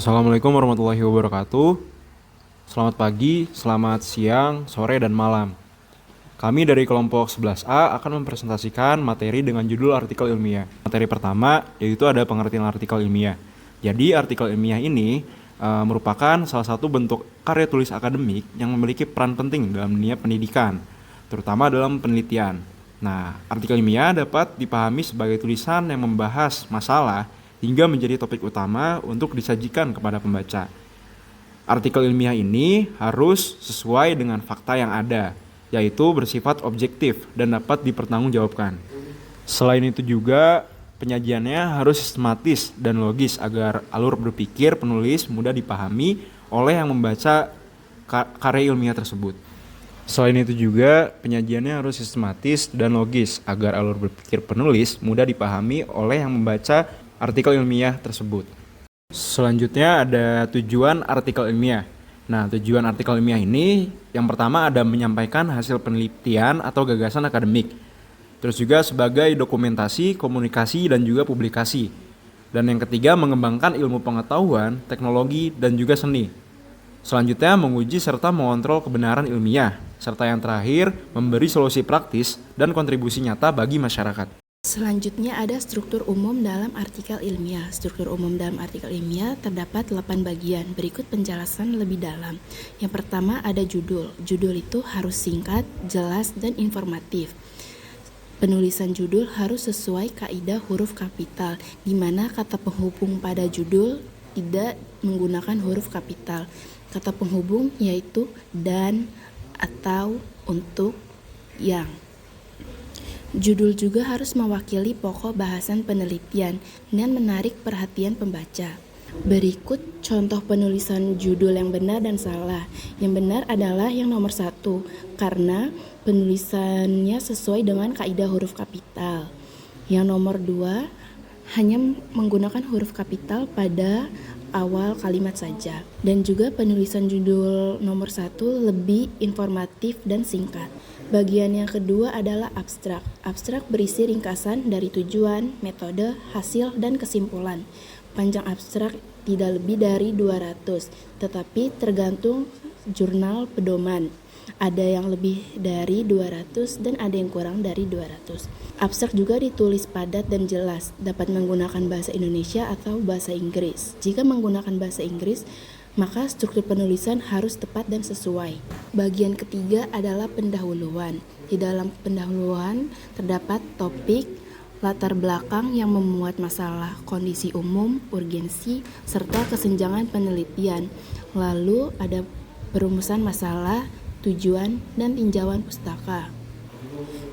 Assalamualaikum warahmatullahi wabarakatuh. Selamat pagi, selamat siang, sore, dan malam. Kami dari kelompok 11A akan mempresentasikan materi dengan judul artikel ilmiah. Materi pertama yaitu ada pengertian artikel ilmiah. Jadi artikel ilmiah ini merupakan salah satu bentuk karya tulis akademik yang memiliki peran penting dalam dunia pendidikan, terutama dalam penelitian. Nah, artikel ilmiah dapat dipahami sebagai tulisan yang membahas masalah hingga menjadi topik utama untuk disajikan kepada pembaca. Artikel ilmiah ini harus sesuai dengan fakta yang ada, yaitu bersifat objektif dan dapat dipertanggungjawabkan. Selain itu juga, penyajiannya harus sistematis dan logis agar alur berpikir penulis mudah dipahami oleh yang membaca karya ilmiah tersebut. Selain itu juga, penyajiannya harus sistematis dan logis agar alur berpikir penulis mudah dipahami oleh yang membaca artikel ilmiah tersebut. Selanjutnya ada tujuan artikel ilmiah. Nah, tujuan artikel ilmiah ini yang pertama ada menyampaikan hasil penelitian atau gagasan akademik. Terus juga sebagai dokumentasi, komunikasi, dan juga publikasi. Dan yang ketiga mengembangkan ilmu pengetahuan, teknologi, dan juga seni. Selanjutnya menguji serta mengontrol kebenaran ilmiah. Serta yang terakhir memberi solusi praktis dan kontribusi nyata bagi masyarakat. Selanjutnya ada struktur umum dalam artikel ilmiah. Struktur umum dalam artikel ilmiah terdapat 8 bagian. Berikut penjelasan lebih dalam. Yang pertama ada judul. Judul itu harus singkat, jelas, dan informatif. Penulisan judul harus sesuai kaidah huruf kapital, di mana kata penghubung pada judul tidak menggunakan huruf kapital. Kata penghubung yaitu dan, atau, untuk, yang. Judul juga harus mewakili pokok bahasan penelitian dan menarik perhatian pembaca. Berikut contoh penulisan judul yang benar dan salah. Yang benar adalah yang nomor 1, karena penulisannya sesuai dengan kaidah huruf kapital. Yang nomor 2, hanya menggunakan huruf kapital pada awal kalimat saja. Dan juga penulisan judul nomor 1 lebih informatif dan singkat. Bagian yang kedua adalah abstrak. Abstrak berisi ringkasan dari tujuan, metode, hasil, dan kesimpulan. Panjang abstrak tidak lebih dari 200, tetapi tergantung jurnal pedoman. Ada yang lebih dari 200 dan ada yang kurang dari 200. Abstrak juga ditulis padat dan jelas, dapat menggunakan bahasa Indonesia atau bahasa Inggris. Jika menggunakan bahasa Inggris, maka struktur penulisan harus tepat dan sesuai. Bagian ketiga adalah pendahuluan. Di dalam pendahuluan terdapat topik, latar belakang yang memuat masalah, kondisi umum, urgensi, serta kesenjangan penelitian. Lalu ada perumusan masalah, tujuan, dan tinjauan pustaka.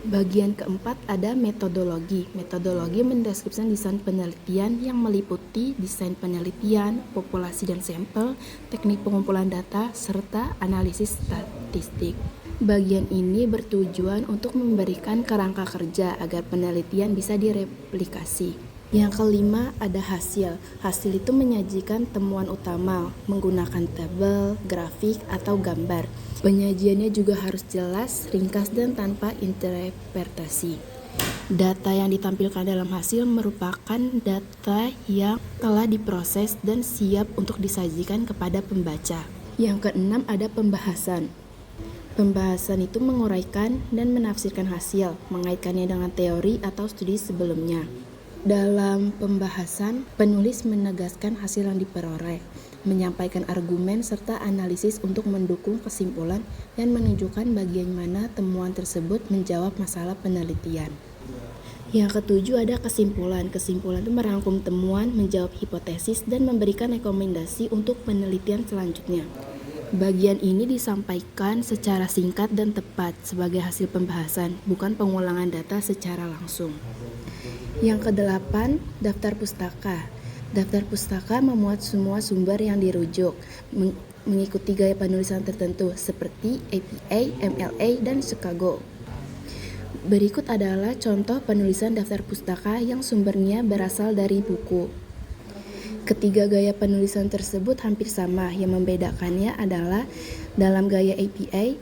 Bagian keempat ada metodologi. Metodologi mendeskripsikan desain penelitian yang meliputi desain penelitian, populasi dan sampel, teknik pengumpulan data, serta analisis statistik. Bagian ini bertujuan untuk memberikan kerangka kerja agar penelitian bisa direplikasi. Yang kelima ada hasil. Hasil itu menyajikan temuan utama menggunakan tabel, grafik, atau gambar. Penyajiannya juga harus jelas, ringkas, dan tanpa interpretasi. Data yang ditampilkan dalam hasil merupakan data yang telah diproses dan siap untuk disajikan kepada pembaca. Yang keenam ada pembahasan. Pembahasan itu menguraikan dan menafsirkan hasil, mengaitkannya dengan teori atau studi sebelumnya. Dalam pembahasan, penulis menegaskan hasil yang diperoleh, menyampaikan argumen serta analisis untuk mendukung kesimpulan dan menunjukkan bagian mana temuan tersebut menjawab masalah penelitian. Yang ketujuh ada kesimpulan. Kesimpulan itu merangkum temuan, menjawab hipotesis, dan memberikan rekomendasi untuk penelitian selanjutnya. Bagian ini disampaikan secara singkat dan tepat sebagai hasil pembahasan, bukan pengulangan data secara langsung. Yang kedelapan, daftar pustaka. Daftar pustaka memuat semua sumber yang dirujuk, mengikuti gaya penulisan tertentu seperti APA, MLA, dan Chicago. Berikut adalah contoh penulisan daftar pustaka yang sumbernya berasal dari buku. Ketiga gaya penulisan tersebut hampir sama, yang membedakannya adalah dalam gaya APA,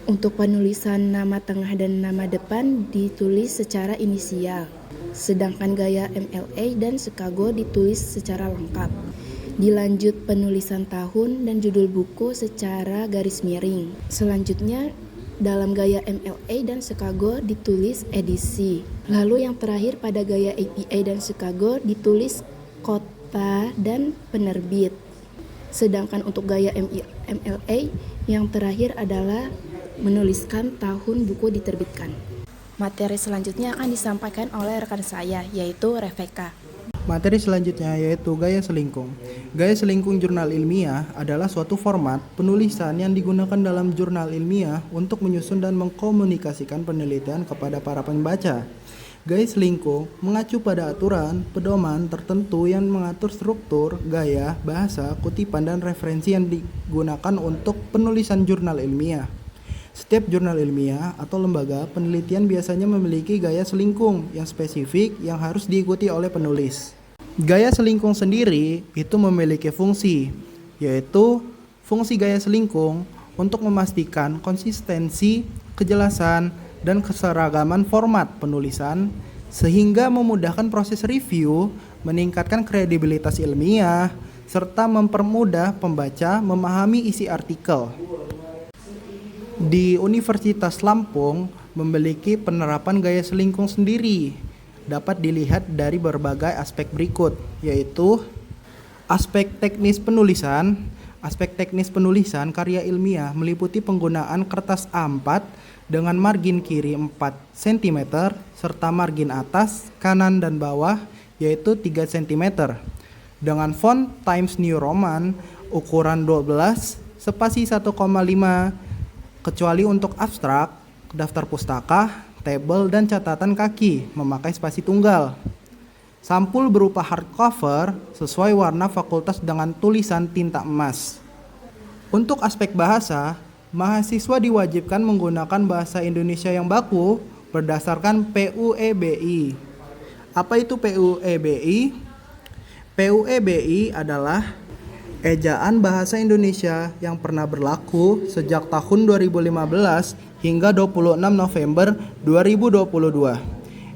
untuk penulisan nama tengah dan nama depan ditulis secara inisial. Sedangkan gaya MLA dan Chicago ditulis secara lengkap. Dilanjut penulisan tahun dan judul buku secara garis miring. Selanjutnya dalam gaya MLA dan Chicago ditulis edisi. Lalu yang terakhir pada gaya APA dan Chicago ditulis kota dan penerbit. Sedangkan untuk gaya MLA yang terakhir adalah menuliskan tahun buku diterbitkan. Materi selanjutnya akan disampaikan oleh rekan saya, yaitu Rebecca. Materi selanjutnya yaitu gaya selingkung. Gaya selingkung jurnal ilmiah adalah suatu format penulisan yang digunakan dalam jurnal ilmiah untuk menyusun dan mengkomunikasikan penelitian kepada para pembaca. Gaya selingkung mengacu pada aturan, pedoman tertentu yang mengatur struktur, gaya, bahasa, kutipan, dan referensi yang digunakan untuk penulisan jurnal ilmiah. Setiap jurnal ilmiah atau lembaga penelitian biasanya memiliki gaya selingkung yang spesifik yang harus diikuti oleh penulis. Gaya selingkung sendiri itu memiliki fungsi, yaitu fungsi gaya selingkung untuk memastikan konsistensi, kejelasan, dan keseragaman format penulisan sehingga memudahkan proses review, meningkatkan kredibilitas ilmiah, serta mempermudah pembaca memahami isi artikel. Di Universitas Lampung memiliki penerapan gaya selingkung sendiri. Dapat dilihat dari berbagai aspek berikut, yaitu aspek teknis penulisan. Aspek teknis penulisan karya ilmiah meliputi penggunaan kertas A4 dengan margin kiri 4 cm serta margin atas, kanan, dan bawah yaitu 3 cm. Dengan font Times New Roman ukuran 12 spasi 1,5 kecuali untuk abstrak, daftar pustaka, tabel, dan catatan kaki memakai spasi tunggal. Sampul berupa hardcover sesuai warna fakultas dengan tulisan tinta emas. Untuk aspek bahasa, mahasiswa diwajibkan menggunakan bahasa Indonesia yang baku berdasarkan PUEBI. Apa itu PUEBI? PUEBI adalah ejaan bahasa Indonesia yang pernah berlaku sejak tahun 2015 hingga 26 November 2022.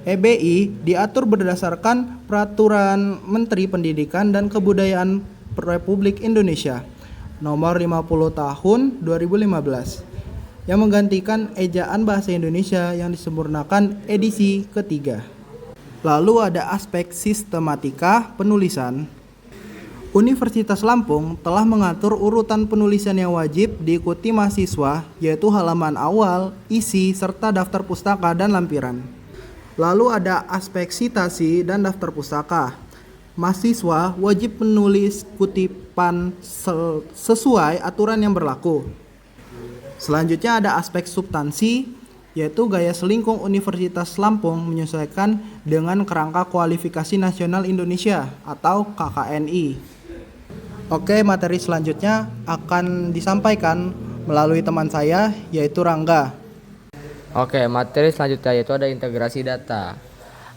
EBI diatur berdasarkan Peraturan Menteri Pendidikan dan Kebudayaan Republik Indonesia Nomor 50 Tahun 2015 yang menggantikan ejaan bahasa Indonesia yang disempurnakan edisi ketiga. Lalu ada aspek sistematika penulisan. Universitas Lampung telah mengatur urutan penulisan yang wajib diikuti mahasiswa, yaitu halaman awal, isi, serta daftar pustaka dan lampiran. Lalu ada aspek sitasi dan daftar pustaka. Mahasiswa wajib menulis kutipan sesuai aturan yang berlaku. Selanjutnya ada aspek substansi, yaitu gaya selingkung Universitas Lampung menyesuaikan dengan kerangka kualifikasi nasional Indonesia atau KKNI. Oke, materi selanjutnya akan disampaikan melalui teman saya, yaitu Rangga. Oke, materi selanjutnya yaitu ada integrasi data.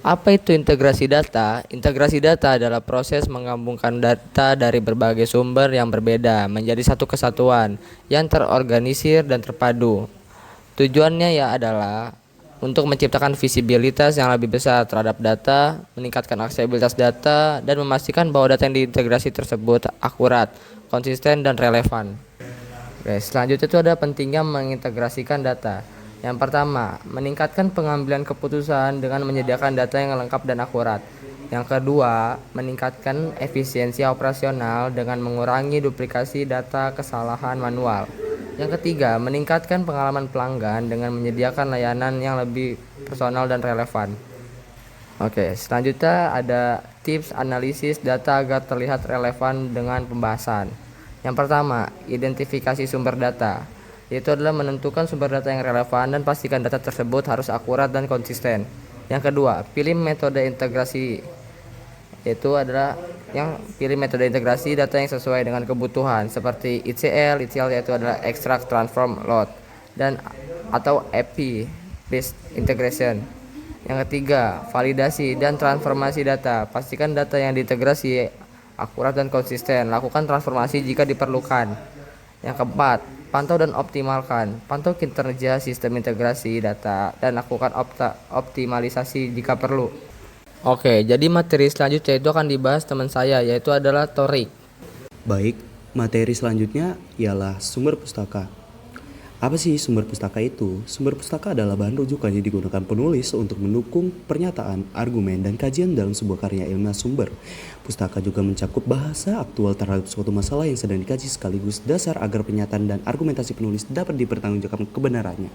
Apa itu integrasi data? Integrasi data adalah proses menggabungkan data dari berbagai sumber yang berbeda menjadi satu kesatuan yang terorganisir dan terpadu. Tujuannya adalah untuk menciptakan visibilitas yang lebih besar terhadap data, meningkatkan aksesibilitas data, dan memastikan bahwa data yang diintegrasi tersebut akurat, konsisten, dan relevan. Oke, selanjutnya itu ada pentingnya mengintegrasikan data. Yang pertama, meningkatkan pengambilan keputusan dengan menyediakan data yang lengkap dan akurat. Yang kedua, meningkatkan efisiensi operasional dengan mengurangi duplikasi data kesalahan manual. Yang ketiga, meningkatkan pengalaman pelanggan dengan menyediakan layanan yang lebih personal dan relevan. Oke, selanjutnya ada tips analisis data agar terlihat relevan dengan pembahasan. Yang pertama, identifikasi sumber data. Yaitu adalah menentukan sumber data yang relevan dan pastikan data tersebut harus akurat dan konsisten. Yang kedua, pilih metode integrasi. Yaitu adalah pilih metode integrasi data yang sesuai dengan kebutuhan seperti ETL yaitu adalah extract, transform, load, dan atau API based integration. Yang ketiga, validasi dan transformasi data. Pastikan data yang diintegrasi akurat dan konsisten. Lakukan transformasi jika diperlukan. Yang keempat, pantau dan optimalkan. Pantau kinerja sistem integrasi data dan lakukan optimalisasi jika perlu. Oke, jadi materi selanjutnya itu akan dibahas teman saya, yaitu adalah Torik. Baik, materi selanjutnya ialah sumber pustaka. Apa sih sumber pustaka itu? Sumber pustaka adalah bahan rujukan yang digunakan penulis untuk mendukung pernyataan, argumen, dan kajian dalam sebuah karya ilmiah sumber. Pustaka juga mencakup bahasa aktual terhadap suatu masalah yang sedang dikaji sekaligus dasar agar pernyataan dan argumentasi penulis dapat dipertanggungjawabkan kebenarannya.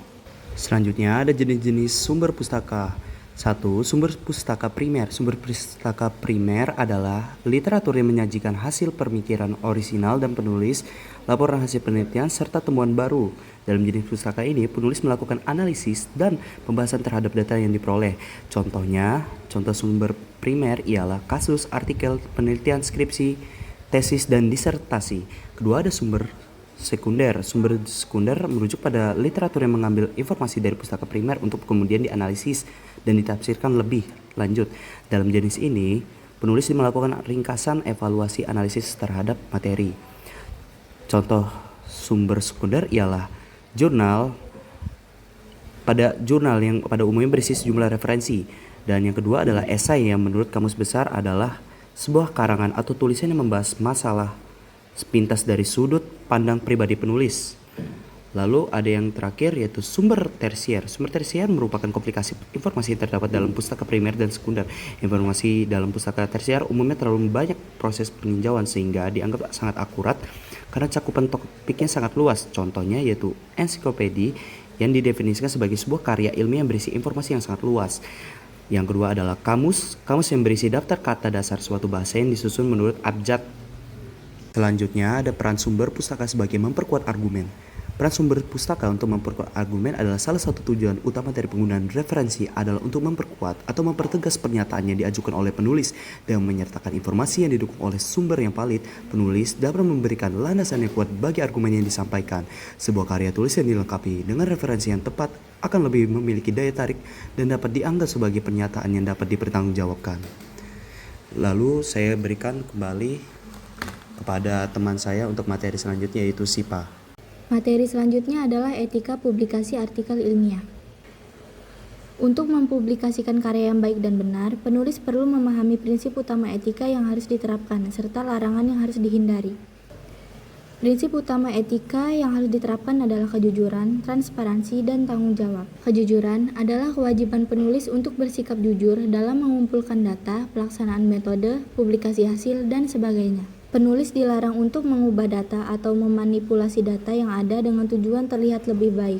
Selanjutnya ada jenis-jenis sumber pustaka. 1. Sumber pustaka primer. Sumber pustaka primer adalah literatur yang menyajikan hasil pemikiran orisinal dan penulis, laporan hasil penelitian, serta temuan baru. Dalam jenis pustaka ini, penulis melakukan analisis dan pembahasan terhadap data yang diperoleh. Contoh sumber primer ialah kasus, artikel, penelitian, skripsi, tesis, dan disertasi. Kedua, ada sumber sekunder. Sumber sekunder merujuk pada literatur yang mengambil informasi dari pustaka primer untuk kemudian dianalisis dan ditafsirkan lebih lanjut. Dalam jenis ini, penulis melakukan ringkasan evaluasi analisis terhadap materi. Contoh sumber sekunder ialah jurnal yang pada umumnya berisi sejumlah referensi. Dan yang kedua adalah esai yang menurut Kamus Besar adalah sebuah karangan atau tulisan yang membahas masalah sepintas dari sudut pandang pribadi penulis. Lalu ada yang terakhir yaitu sumber tersier. Sumber tersier merupakan komplikasi informasi yang terdapat dalam pustaka primer dan sekunder. Informasi dalam pustaka tersier umumnya terlalu banyak proses peninjauan sehingga dianggap sangat akurat karena cakupan topiknya sangat luas. Contohnya yaitu ensiklopedi yang didefinisikan sebagai sebuah karya ilmiah yang berisi informasi yang sangat luas. Yang kedua adalah kamus yang berisi daftar kata dasar suatu bahasa yang disusun menurut abjad. Selanjutnya ada peran sumber pustaka sebagai memperkuat argumen. Peran sumber pustaka untuk memperkuat argumen adalah salah satu tujuan utama dari penggunaan referensi adalah untuk memperkuat atau mempertegas pernyataan yang diajukan oleh penulis dan menyertakan informasi yang didukung oleh sumber yang valid. Penulis dapat memberikan landasan yang kuat bagi argumen yang disampaikan. Sebuah karya tulis yang dilengkapi dengan referensi yang tepat akan lebih memiliki daya tarik dan dapat dianggap sebagai pernyataan yang dapat dipertanggungjawabkan. Lalu saya berikan kembali kepada teman saya untuk materi selanjutnya yaitu SIPA. Materi selanjutnya adalah etika publikasi artikel ilmiah. Untuk mempublikasikan karya yang baik dan benar, penulis perlu memahami prinsip utama etika yang harus diterapkan, serta larangan yang harus dihindari. Prinsip utama etika yang harus diterapkan adalah kejujuran, transparansi, dan tanggung jawab. Kejujuran adalah kewajiban penulis untuk bersikap jujur dalam mengumpulkan data, pelaksanaan metode, publikasi hasil, dan sebagainya. Penulis dilarang untuk mengubah data atau memanipulasi data yang ada dengan tujuan terlihat lebih baik.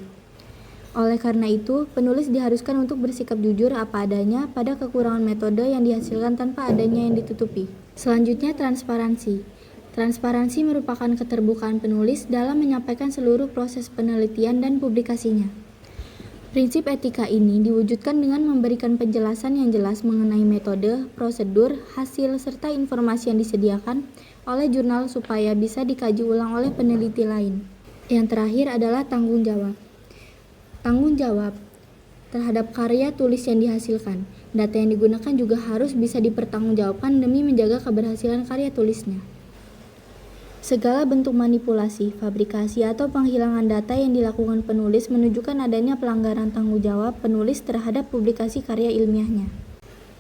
Oleh karena itu, penulis diharuskan untuk bersikap jujur apa adanya pada kekurangan metode yang dihasilkan tanpa adanya yang ditutupi. Selanjutnya, transparansi. Transparansi merupakan keterbukaan penulis dalam menyampaikan seluruh proses penelitian dan publikasinya. Prinsip etika ini diwujudkan dengan memberikan penjelasan yang jelas mengenai metode, prosedur, hasil, serta informasi yang disediakan oleh jurnal supaya bisa dikaji ulang oleh peneliti lain. Yang terakhir adalah tanggung jawab. Tanggung jawab terhadap karya tulis yang dihasilkan. Data yang digunakan juga harus bisa dipertanggungjawabkan demi menjaga keberhasilan karya tulisnya. Segala bentuk manipulasi, fabrikasi, atau penghilangan data yang dilakukan penulis menunjukkan adanya pelanggaran tanggung jawab penulis terhadap publikasi karya ilmiahnya.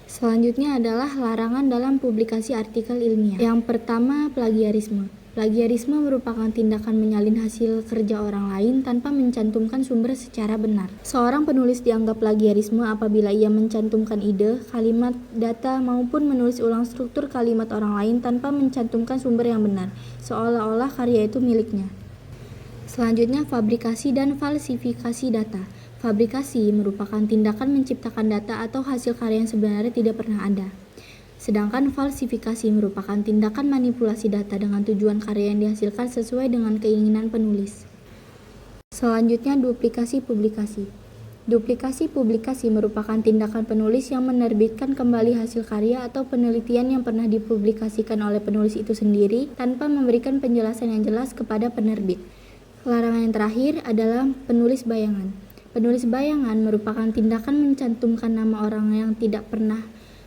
Selanjutnya adalah larangan dalam publikasi artikel ilmiah. Yang pertama, plagiarisme. Plagiarisme merupakan tindakan menyalin hasil kerja orang lain tanpa mencantumkan sumber secara benar. Seorang penulis dianggap plagiarisme apabila ia mencantumkan ide, kalimat, data, maupun menulis ulang struktur kalimat orang lain tanpa mencantumkan sumber yang benar, seolah-olah karya itu miliknya. Selanjutnya, fabrikasi dan falsifikasi data. Fabrikasi merupakan tindakan menciptakan data atau hasil karya yang sebenarnya tidak pernah ada. Sedangkan falsifikasi merupakan tindakan manipulasi data dengan tujuan karya yang dihasilkan sesuai dengan keinginan penulis. Selanjutnya, duplikasi publikasi. Duplikasi publikasi merupakan tindakan penulis yang menerbitkan kembali hasil karya atau penelitian yang pernah dipublikasikan oleh penulis itu sendiri tanpa memberikan penjelasan yang jelas kepada penerbit. Larangan yang terakhir adalah penulis bayangan. Penulis bayangan merupakan tindakan mencantumkan nama orang yang tidak pernah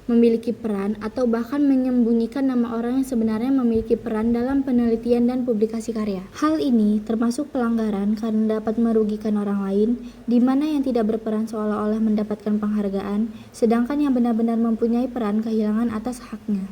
memiliki peran atau bahkan menyembunyikan nama orang yang sebenarnya memiliki peran dalam penelitian dan publikasi karya. Hal ini termasuk pelanggaran karena dapat merugikan orang lain, di mana yang tidak berperan seolah-olah mendapatkan penghargaan, sedangkan yang benar-benar mempunyai peran kehilangan atas haknya.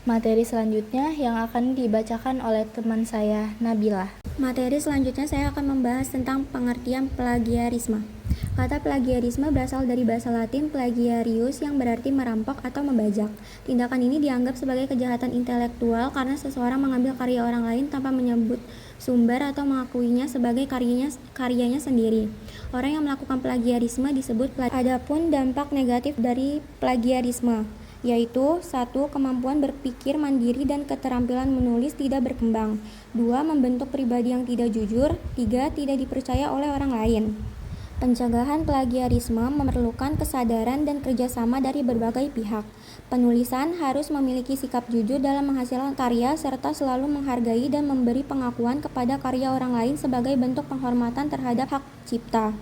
Materi selanjutnya yang akan dibacakan oleh teman saya, Nabila. Materi selanjutnya saya akan membahas tentang pengertian plagiarisme. Kata plagiarisme berasal dari bahasa Latin plagiarius yang berarti merampok atau membajak. Tindakan ini dianggap sebagai kejahatan intelektual karena seseorang mengambil karya orang lain tanpa menyebut sumber atau mengakuinya sebagai karyanya sendiri. Orang yang melakukan plagiarisme disebut plagiaris. Adapun dampak negatif dari plagiarisme yaitu 1. Kemampuan berpikir mandiri dan keterampilan menulis tidak berkembang. 2. Membentuk pribadi yang tidak jujur. 3. Tidak dipercaya oleh orang lain. Pencegahan plagiarisme memerlukan kesadaran dan kerjasama dari berbagai pihak. Penulisan harus memiliki sikap jujur dalam menghasilkan karya serta selalu menghargai dan memberi pengakuan kepada karya orang lain sebagai bentuk penghormatan terhadap hak cipta.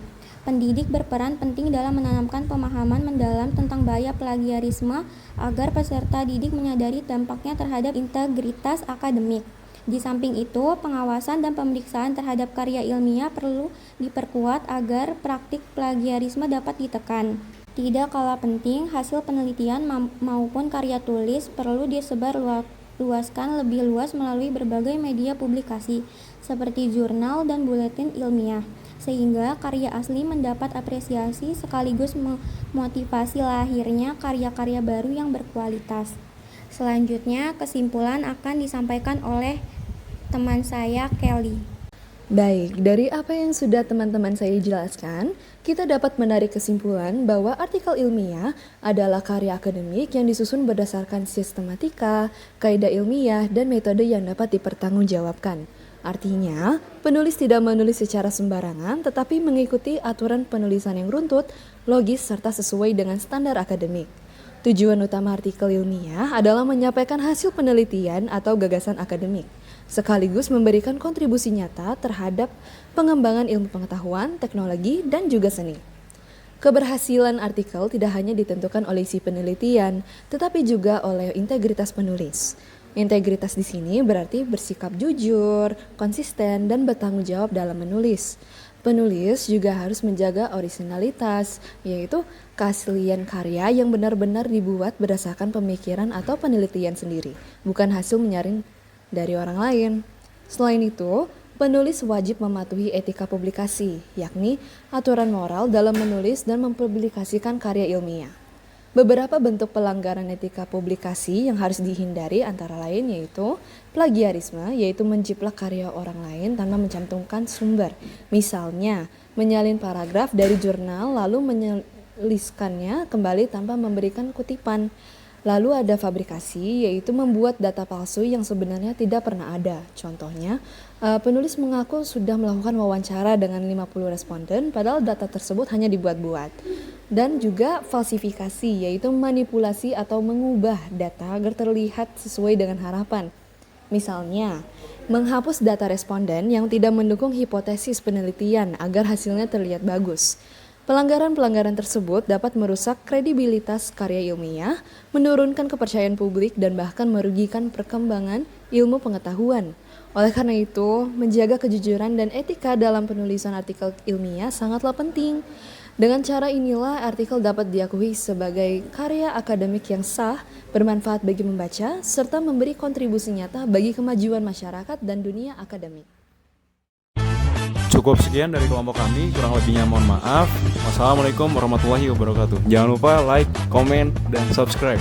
Pendidik berperan penting dalam menanamkan pemahaman mendalam tentang bahaya plagiarisme agar peserta didik menyadari dampaknya terhadap integritas akademik. Di samping itu, pengawasan dan pemeriksaan terhadap karya ilmiah perlu diperkuat agar praktik plagiarisme dapat ditekan. Tidak kalah penting, hasil penelitian maupun karya tulis perlu disebarluaskan lebih luas melalui berbagai media publikasi, seperti jurnal dan buletin ilmiah, sehingga karya asli mendapat apresiasi sekaligus memotivasi lahirnya karya-karya baru yang berkualitas. Selanjutnya, kesimpulan akan disampaikan oleh teman saya, Kelly. Baik, dari apa yang sudah teman-teman saya jelaskan, kita dapat menarik kesimpulan bahwa artikel ilmiah adalah karya akademik yang disusun berdasarkan sistematika, kaidah ilmiah, dan metode yang dapat dipertanggungjawabkan. Artinya, penulis tidak menulis secara sembarangan, tetapi mengikuti aturan penulisan yang runtut, logis, serta sesuai dengan standar akademik. Tujuan utama artikel ilmiah adalah menyampaikan hasil penelitian atau gagasan akademik, sekaligus memberikan kontribusi nyata terhadap pengembangan ilmu pengetahuan, teknologi, dan juga seni. Keberhasilan artikel tidak hanya ditentukan oleh isi penelitian, tetapi juga oleh integritas penulis. Integritas di sini berarti bersikap jujur, konsisten, dan bertanggung jawab dalam menulis. Penulis juga harus menjaga orisinalitas, yaitu keaslian karya yang benar-benar dibuat berdasarkan pemikiran atau penelitian sendiri, bukan hasil menyaring dari orang lain. Selain itu, penulis wajib mematuhi etika publikasi, yakni aturan moral dalam menulis dan mempublikasikan karya ilmiah. Beberapa bentuk pelanggaran etika publikasi yang harus dihindari antara lain yaitu plagiarisme, yaitu menjiplak karya orang lain tanpa mencantumkan sumber. Misalnya, menyalin paragraf dari jurnal lalu menuliskannya kembali tanpa memberikan kutipan. Lalu ada fabrikasi, yaitu membuat data palsu yang sebenarnya tidak pernah ada. Contohnya, penulis mengaku sudah melakukan wawancara dengan 50 responden, padahal data tersebut hanya dibuat-buat. Dan juga falsifikasi, yaitu manipulasi atau mengubah data agar terlihat sesuai dengan harapan. Misalnya, menghapus data responden yang tidak mendukung hipotesis penelitian agar hasilnya terlihat bagus. Pelanggaran-pelanggaran tersebut dapat merusak kredibilitas karya ilmiah, menurunkan kepercayaan publik, dan bahkan merugikan perkembangan ilmu pengetahuan. Oleh karena itu, menjaga kejujuran dan etika dalam penulisan artikel ilmiah sangatlah penting. Dengan cara inilah artikel dapat diakui sebagai karya akademik yang sah, bermanfaat bagi membaca, serta memberi kontribusi nyata bagi kemajuan masyarakat dan dunia akademik. Cukup sekian dari kelompok kami, kurang lebihnya mohon maaf. Wassalamualaikum warahmatullahi wabarakatuh. Jangan lupa like, komen, dan subscribe.